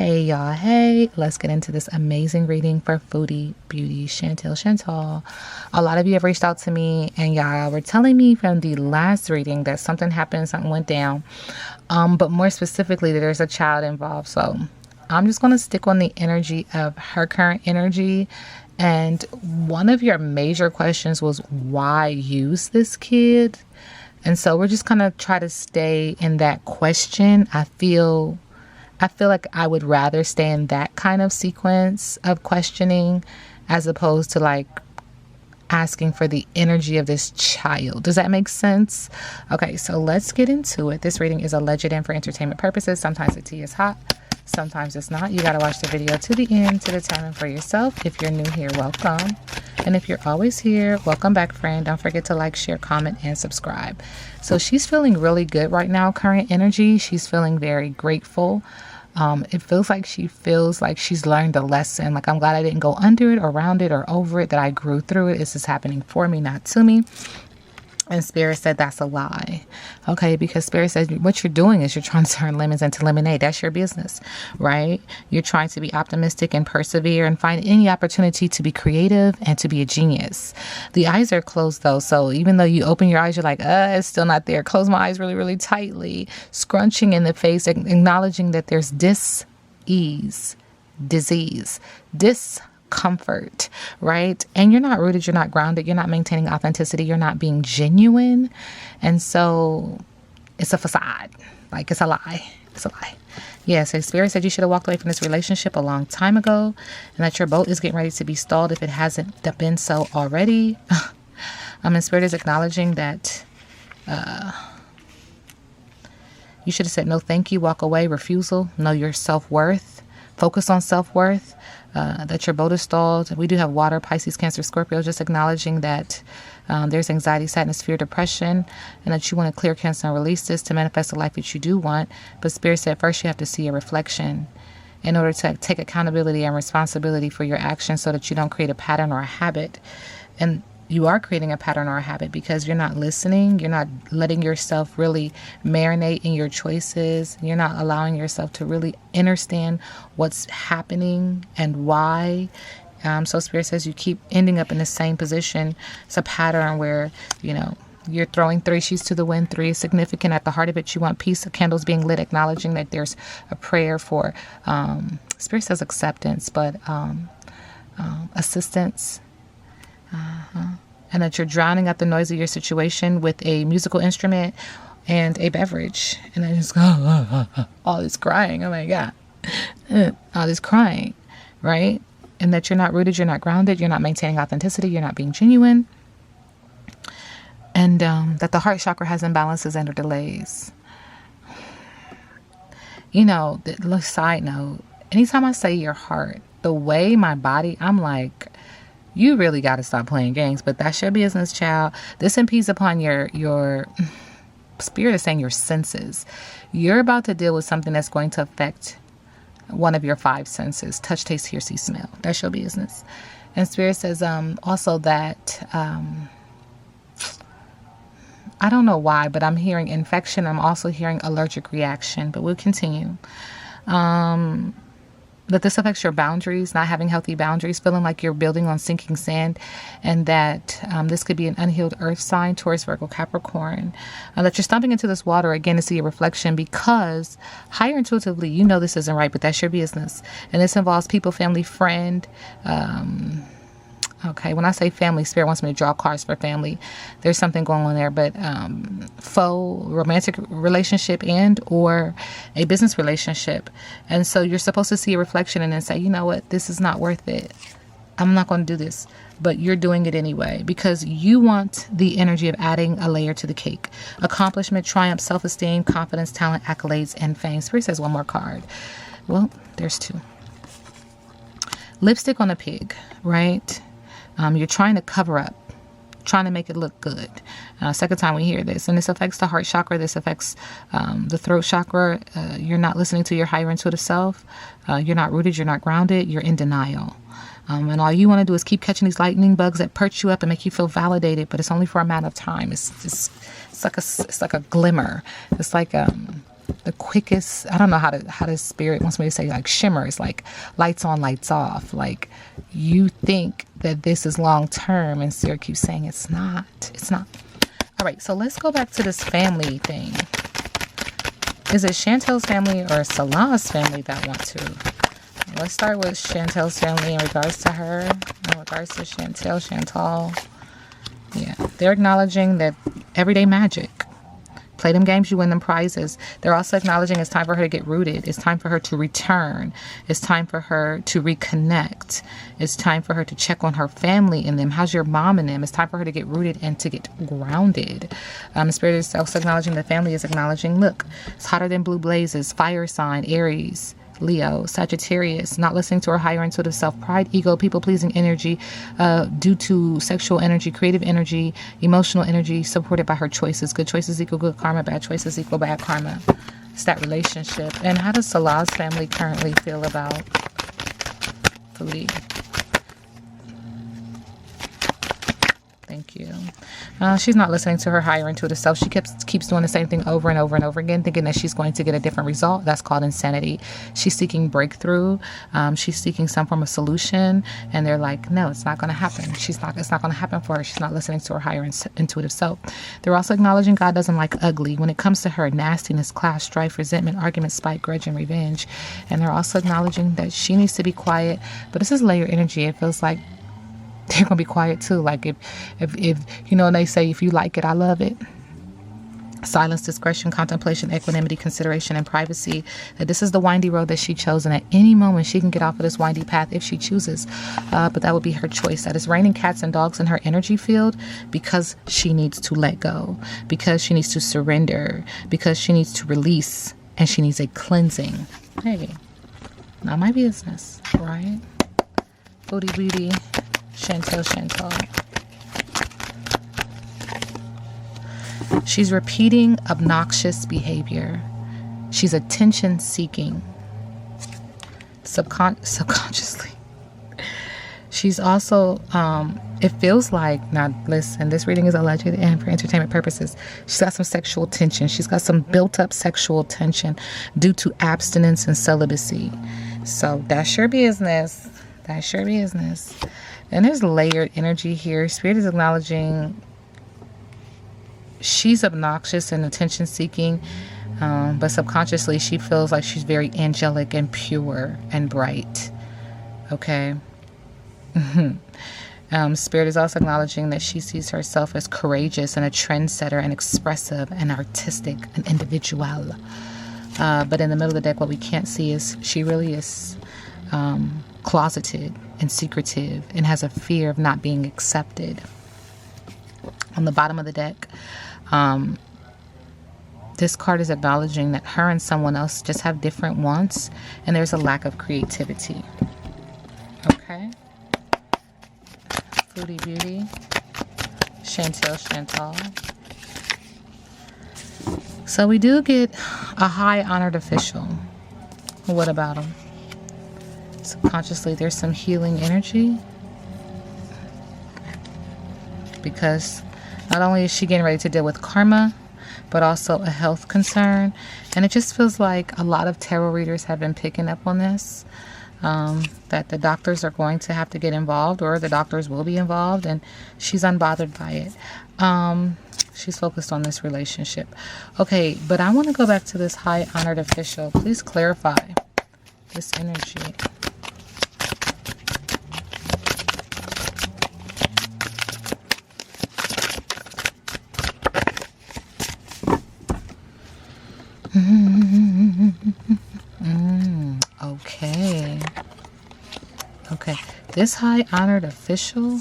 Hey y'all, hey, let's get into this amazing reading for Foodie, Beauty, Chantal. A lot of you have reached out to me and y'all were telling me from the last reading that something happened, something went down. But more specifically that there's a child involved. So I'm just going to stick on the energy of her current energy. And one of your major questions was, why use this kid? And so we're just going to try to stay in that question. I feel like I would rather stay in that kind of sequence of questioning as opposed to like asking for the energy of this child. Does that make sense? Okay, so let's get into it. This reading is alleged and for entertainment purposes. Sometimes the tea is hot, sometimes it's not. You got to watch the video to the end to determine for yourself. If you're new here, welcome. And if you're always here, welcome back, friend. Don't forget to like, share, comment, and subscribe. So she's feeling really good right now, current energy. She's feeling very grateful. It feels like she's learned a lesson. Like, I'm glad I didn't go under it or around it or over it, that I grew through it. This is happening for me, not to me. And Spirit said that's a lie. Okay, because Spirit says what you're doing is you're trying to turn lemons into lemonade. That's your business, right? You're trying to be optimistic and persevere and find any opportunity to be creative and to be a genius. The eyes are closed though. So even though you open your eyes, you're like, it's still not there. Close my eyes really, really tightly, scrunching in the face, acknowledging that there's dis-ease, disease, discomfort, right? And you're not rooted, you're not grounded, you're not maintaining authenticity, you're not being genuine. And so it's a facade. Like, it's a lie. It's a lie. Yeah, so Spirit said you should have walked away from this relationship a long time ago, and that your boat is getting ready to be stalled if it hasn't been so already. And Spirit is acknowledging that you should have said no thank you, walk away, refusal, know your self-worth, focus on self-worth. That your boat is stalled. We do have water, Pisces, Cancer, Scorpio, just acknowledging that there's anxiety, sadness, fear, depression, and that you want to clear, cancel, and release this to manifest the life that you do want. But Spirit said first you have to see a reflection in order to take accountability and responsibility for your actions so that you don't create a pattern or a habit. And you are creating a pattern or a habit because you're not listening. You're not letting yourself really marinate in your choices. You're not allowing yourself to really understand what's happening and why. So Spirit says you keep ending up in the same position. It's a pattern where, you're throwing 3 sheets to the wind. 3 is significant. At the heart of it, you want peace, of candles being lit, acknowledging that there's a prayer for, Spirit says acceptance, but assistance. And that you're drowning out the noise of your situation with a musical instrument and a beverage. And then just go, all this crying. Oh my God. All this crying, right? And that you're not rooted, you're not grounded, you're not maintaining authenticity, you're not being genuine. And that the heart chakra has imbalances and or delays. Side note, anytime I say your heart, the way my body, I'm like, you really got to stop playing games, but that's your business, child. This impedes upon your Spirit is saying your senses. You're about to deal with something that's going to affect one of your 5 senses: touch, taste, hear, see, smell. That's your business. And Spirit says also that I don't know why, but I'm hearing infection. I'm also hearing allergic reaction, but we'll continue. That this affects your boundaries, not having healthy boundaries, feeling like you're building on sinking sand, and that this could be an unhealed earth sign, Taurus, Virgo, Capricorn, that you're stumbling into this water again to see a reflection because higher intuitively, this isn't right, but that's your business. And this involves people, family, friend. Okay, when I say family, Spirit wants me to draw cards for family. There's something going on there, but faux romantic relationship and or a business relationship. And so you're supposed to see a reflection and then say, you know what, this is not worth it. I'm not going to do this. But you're doing it anyway because you want the energy of adding a layer to the cake. Accomplishment, triumph, self-esteem, confidence, talent, accolades, and fame. Spirit says one more card. Well, there's 2. Lipstick on a pig, right? You're trying to cover up, trying to make it look good. Second time we hear this. And this affects the heart chakra. This affects the throat chakra. You're not listening to your higher intuitive self. You're not rooted. You're not grounded. You're in denial. And all you want to do is keep catching these lightning bugs that perch you up and make you feel validated. But it's only for a matter of time. It's like a glimmer. It's like the quickest, I don't know how the spirit wants me to say, like shimmers, like lights on, lights off. Like you think that this is long term, and spirit keeps saying it's not. It's not. All right, so let's go back to this family thing. Is it Chantel's family or Salah's family that want to? Let's start with Chantel's family in regards to her. In regards to Chantal. Yeah, they're acknowledging that everyday magic. Play them games, you win them prizes. They're also acknowledging it's time for her to get rooted. It's time for her to return. It's time for her to reconnect. It's time for her to check on her family and them. How's your mom and them? It's time for her to get rooted and to get grounded. Spirit is also acknowledging, the family is acknowledging, look, it's hotter than blue blazes, fire sign, Aries, Leo, Sagittarius, not listening to her higher intuitive self, pride, ego, people-pleasing energy, due to sexual energy, creative energy, emotional energy, supported by her choices. Good choices equal good karma, bad choices equal bad karma. It's that relationship. And how does Salah's family currently feel about Foodie? Thank you. She's not listening to her higher intuitive self. She keeps doing the same thing over and over and over again, thinking that she's going to get a different result. That's called insanity. She's seeking breakthrough. She's seeking some form of solution, and they're like, no, it's not going to happen. It's not going to happen for her. She's not listening to her higher intuitive self. They're also acknowledging God doesn't like ugly. When it comes to her, nastiness, clash, strife, resentment, argument, spite, grudge, and revenge. And they're also acknowledging that she needs to be quiet. But this is layer energy. It feels like they're gonna be quiet too. Like if you know, they say, if you like it, I love it. Silence, discretion, contemplation, equanimity, consideration, and privacy. That this is the windy road that she chose, and at any moment she can get off of this windy path if she chooses. But that would be her choice. That is raining cats and dogs in her energy field because she needs to let go, because she needs to surrender, because she needs to release, and she needs a cleansing. Hey, not my business, right? Foodie beauty. Chantal. She's repeating obnoxious behavior. She's attention seeking. Subconsciously. She's also, it feels like, now listen, this reading is alleged and for entertainment purposes. She's got some sexual tension. She's got some built up sexual tension due to abstinence and celibacy. So that's your business. That's your business. And there's layered energy here. Spirit is acknowledging she's obnoxious and attention seeking, but subconsciously she feels like she's very angelic and pure and bright. Okay. Spirit is also acknowledging that she sees herself as courageous and a trendsetter and expressive and artistic, an individual. But in the middle of the deck, what we can't see is she really is closeted and secretive and has a fear of not being accepted. On the bottom of the deck, this card is acknowledging that her and someone else just have different wants, and there's a lack of creativity. Okay. Foodie beauty. Chantal. So we do get a high honored official. What about him? Subconsciously, there's some healing energy, because not only is she getting ready to deal with karma, but also a health concern. And it just feels like a lot of tarot readers have been picking up on this, that the doctors are going to have to get involved, or the doctors will be involved, and she's unbothered by it. She's focused on this relationship. Okay, but I want to go back to this high honored official. Please clarify this energy. Okay. This high honored official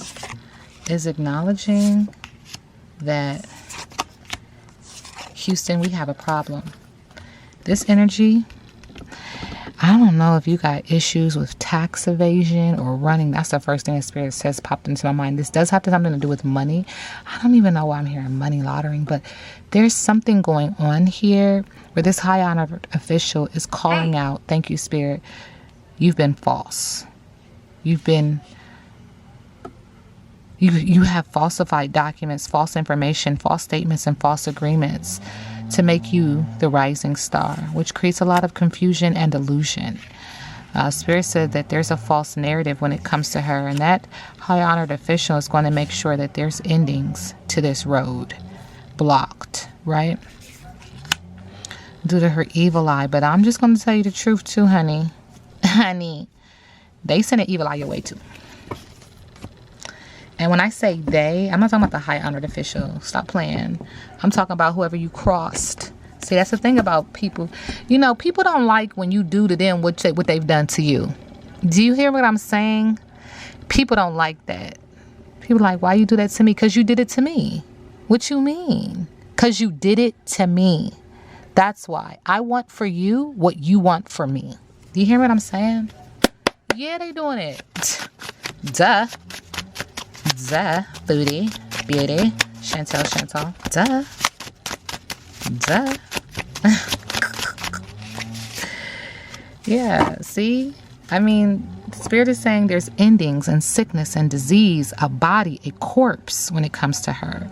is acknowledging that, Houston, we have a problem. This energy, I don't know if you got issues with tax evasion or running. That's the first thing the Spirit says popped into my mind. This does have something to do with money. I don't even know why I'm hearing money laundering, but there's something going on here where this high honored official is calling out, thank you, Spirit, you've been false. You have falsified documents, false information, false statements, and false agreements. to make you the rising star, which creates a lot of confusion and illusion. Spirit said that there's a false narrative when it comes to her, and that high honored official is going to make sure that there's endings to this road blocked, right? Due to her evil eye. But I'm just going to tell you the truth too, honey. Honey, they sent an evil eye your way too. And when I say they, I'm not talking about the high honored official. Stop playing. I'm talking about whoever you crossed. See, that's the thing about people. You know, people don't like when you do to them what they've done to you. Do you hear what I'm saying? People don't like that. People are like, why you do that to me? Because you did it to me. What you mean? Because you did it to me. That's why. I want for you what you want for me. Do you hear what I'm saying? Yeah, they doing it. Duh. Duh. Foodie. Beauty. Chantel. Duh. Duh. Yeah, see? I mean, Spirit is saying there's endings and sickness and disease, a body, a corpse when it comes to her.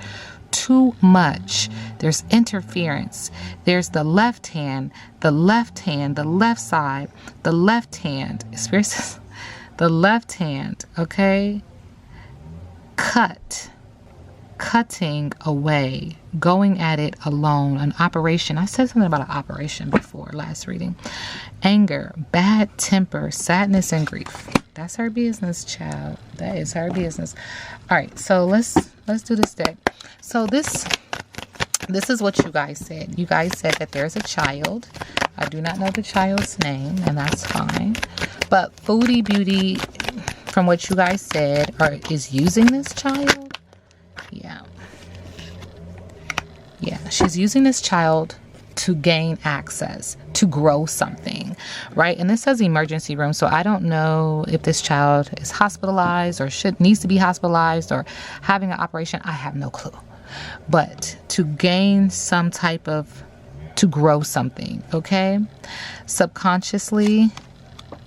Too much. There's interference. There's the left hand, the left side, the left hand. Spirit says the left hand, okay? Cutting away, going at it alone, an operation. I said something about an operation before last reading. Anger, bad temper, sadness, and grief. That's her business, child. That is her business. All right, so let's do this deck. So this is what you guys said. You guys said that there's a child. I do not know the child's name, and that's fine. But Foodie Beauty, from what you guys said, is using this child. Yeah, she's using this child to gain access, to grow something, right? And this says emergency room, so I don't know if this child is hospitalized or needs to be hospitalized or having an operation. I have no clue. But to gain some type of, to grow something, okay? Subconsciously,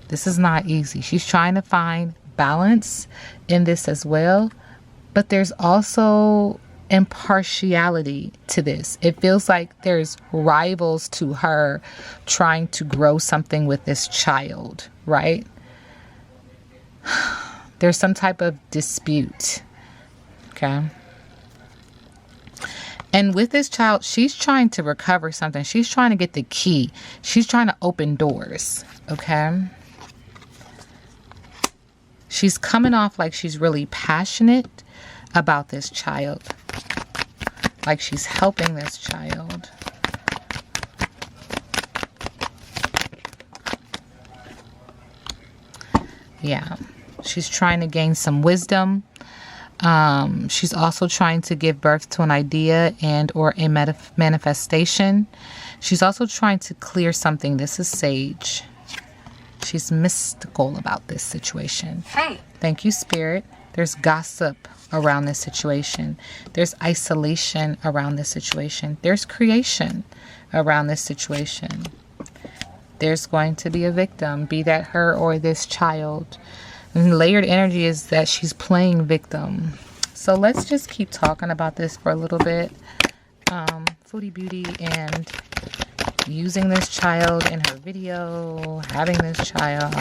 this is not easy. She's trying to find balance in this as well, but there's also impartiality to this. It feels like there's rivals to her trying to grow something with this child, right? There's some type of dispute, okay? And with this child, she's trying to recover something. She's trying to get the key. She's trying to open doors, okay? She's coming off like she's really passionate about this child. Like she's helping this child. Yeah. She's trying to gain some wisdom. She's also trying to give birth to an idea and or a manifestation. She's also trying to clear something. This is Sage. She's mystical about this situation. Hey. Thank you, Spirit. There's gossip around this situation. There's isolation around this situation. There's creation around this situation. There's going to be a victim, be that her or this child. And layered energy is that she's playing victim. So let's just keep talking about this for a little bit. Foodie Beauty and using this child in her video, having this child.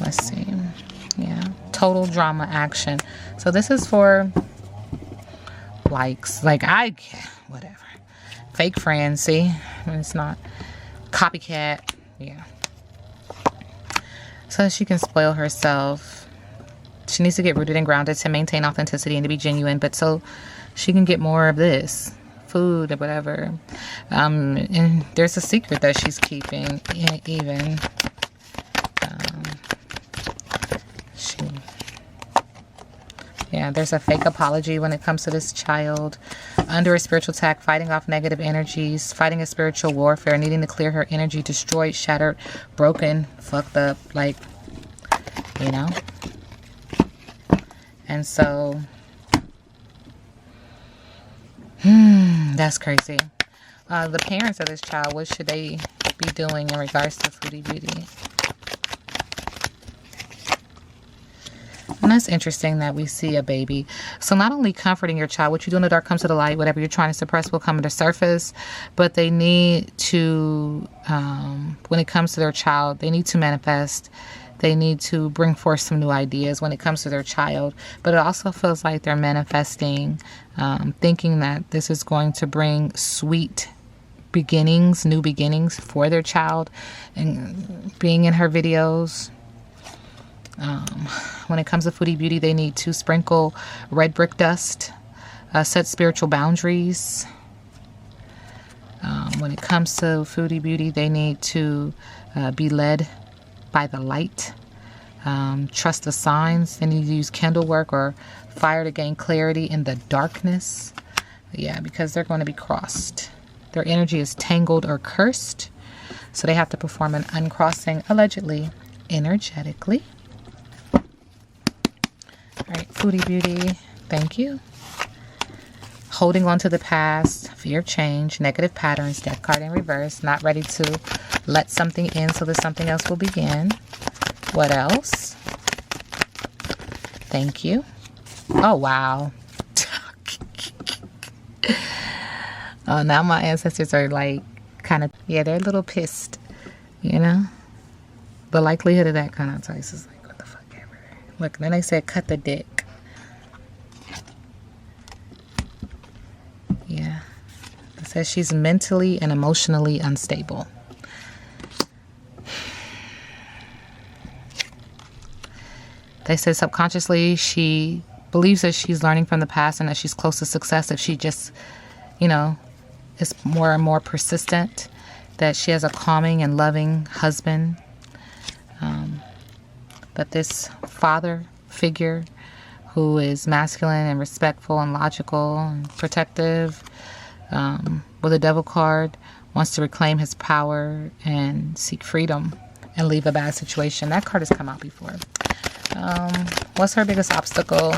Let's see. Yeah. Total drama action. So this is for likes. Like whatever. Fake friends, see? It's not. Copycat. Yeah. So that she can spoil herself. She needs to get rooted and grounded to maintain authenticity and to be genuine. But so she can get more of this. Food or whatever. And there's a secret that she's keeping. Even. Yeah, there's a fake apology when it comes to this child. Under a spiritual attack, fighting off negative energies, fighting a spiritual warfare, needing to clear her energy, destroyed, shattered, broken, fucked up, like, you know. And so, that's crazy. The parents of this child, what should they be doing in regards to Foodie Beauty? And that's interesting that we see a baby. So not only comforting your child, what you do in the dark comes to the light, whatever you're trying to suppress will come to the surface, but they need to, when it comes to their child, they need to manifest. They need to bring forth some new ideas when it comes to their child. But it also feels like they're manifesting, thinking that this is going to bring sweet beginnings, new beginnings for their child. And being in her videos, when it comes to Foodie Beauty, they need to sprinkle red brick dust, set spiritual boundaries. When it comes to Foodie Beauty, they need to be led by the light. Trust the signs. They need to use candle work or fire to gain clarity in the darkness. Yeah, because they're going to be crossed. Their energy is tangled or cursed. So they have to perform an uncrossing, allegedly, energetically. All right, Foodie Beauty, thank you. Holding on to the past, fear of change, negative patterns, death card in reverse, not ready to let something in so that something else will begin. What else? Thank you. Oh, wow. Oh, now my ancestors are like kind of, yeah, they're a little pissed, you know? The likelihood of that kind of ties is like, what the fuck ever. Look, then they said cut the dick. Yeah. It says she's mentally and emotionally unstable. They said subconsciously she believes that she's learning from the past and that she's close to success if she just, you know, is more and more persistent, that she has a calming and loving husband, that this father figure who is masculine and respectful and logical and protective, with a devil card, wants to reclaim his power and seek freedom and leave a bad situation. That card has come out before. What's her biggest obstacle?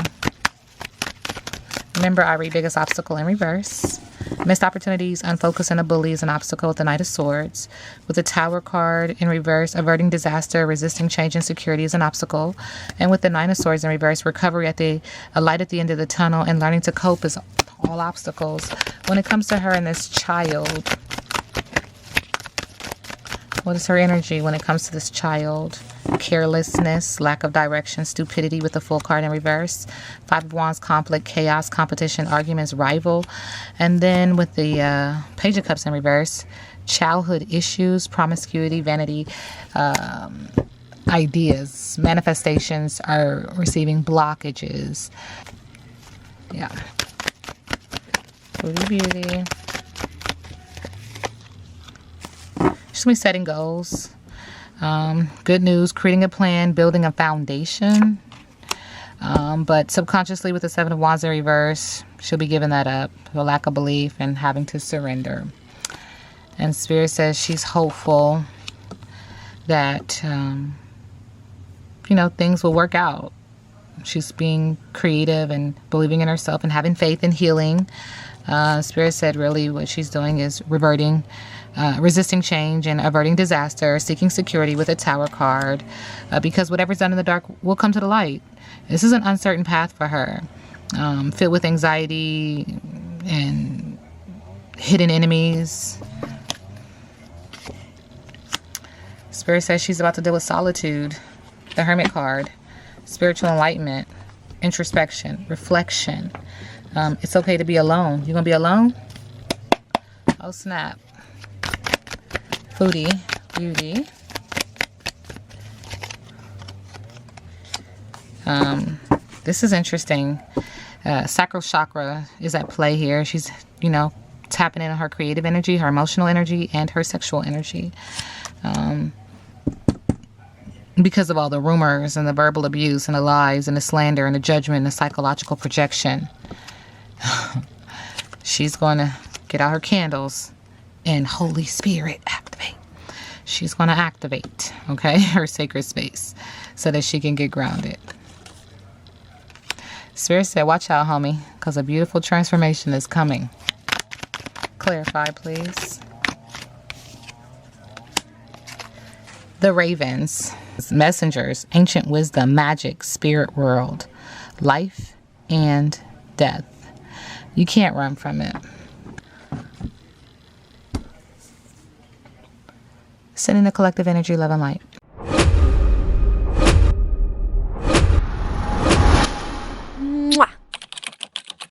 Remember, I read biggest obstacle in reverse. Missed opportunities, unfocused, and a bully is an obstacle with the Knight of Swords. With the Tower card in reverse, averting disaster, resisting change and security is an obstacle. And with the Nine of Swords in reverse, recovery a light at the end of the tunnel, and learning to cope is all obstacles. When it comes to her and this child, what is her energy when it comes to this child? Carelessness, lack of direction, stupidity with the Full card in reverse. Five of Wands, conflict, chaos, competition, arguments, rival. And then with the Page of Cups in reverse, childhood issues, promiscuity, vanity, ideas, manifestations are receiving blockages. Yeah. Foodie Beauty. She's going to be setting goals. Good news, creating a plan, building a foundation. But subconsciously with the Seven of Wands in reverse, she'll be giving that up. The lack of belief and having to surrender. And Spirit says she's hopeful that, you know, things will work out. She's being creative and believing in herself and having faith and healing. Spirit said really what she's doing is resisting change and averting disaster, seeking security with a Tower card, because whatever's done in the dark will come to the light. This is an uncertain path for her, filled with anxiety and hidden enemies. Spirit says she's about to deal with solitude, the Hermit card, spiritual enlightenment, introspection, reflection. It's okay to be alone. You're going to be alone? Oh, snap. Foodie Beauty. This is interesting. Sacral chakra is at play here. She's, you know, tapping into her creative energy, her emotional energy, and her sexual energy. Because of all the rumors and the verbal abuse and the lies and the slander and the judgment and the psychological projection. She's going to get out her candles and Holy Spirit activate. She's going to activate, okay, her sacred space so that she can get grounded. Spirit said, watch out, homie, because a beautiful transformation is coming. Clarify, please. The Ravens. Messengers, ancient wisdom, magic, spirit world, life and death. You can't run from it. Sending the collective energy, love and light.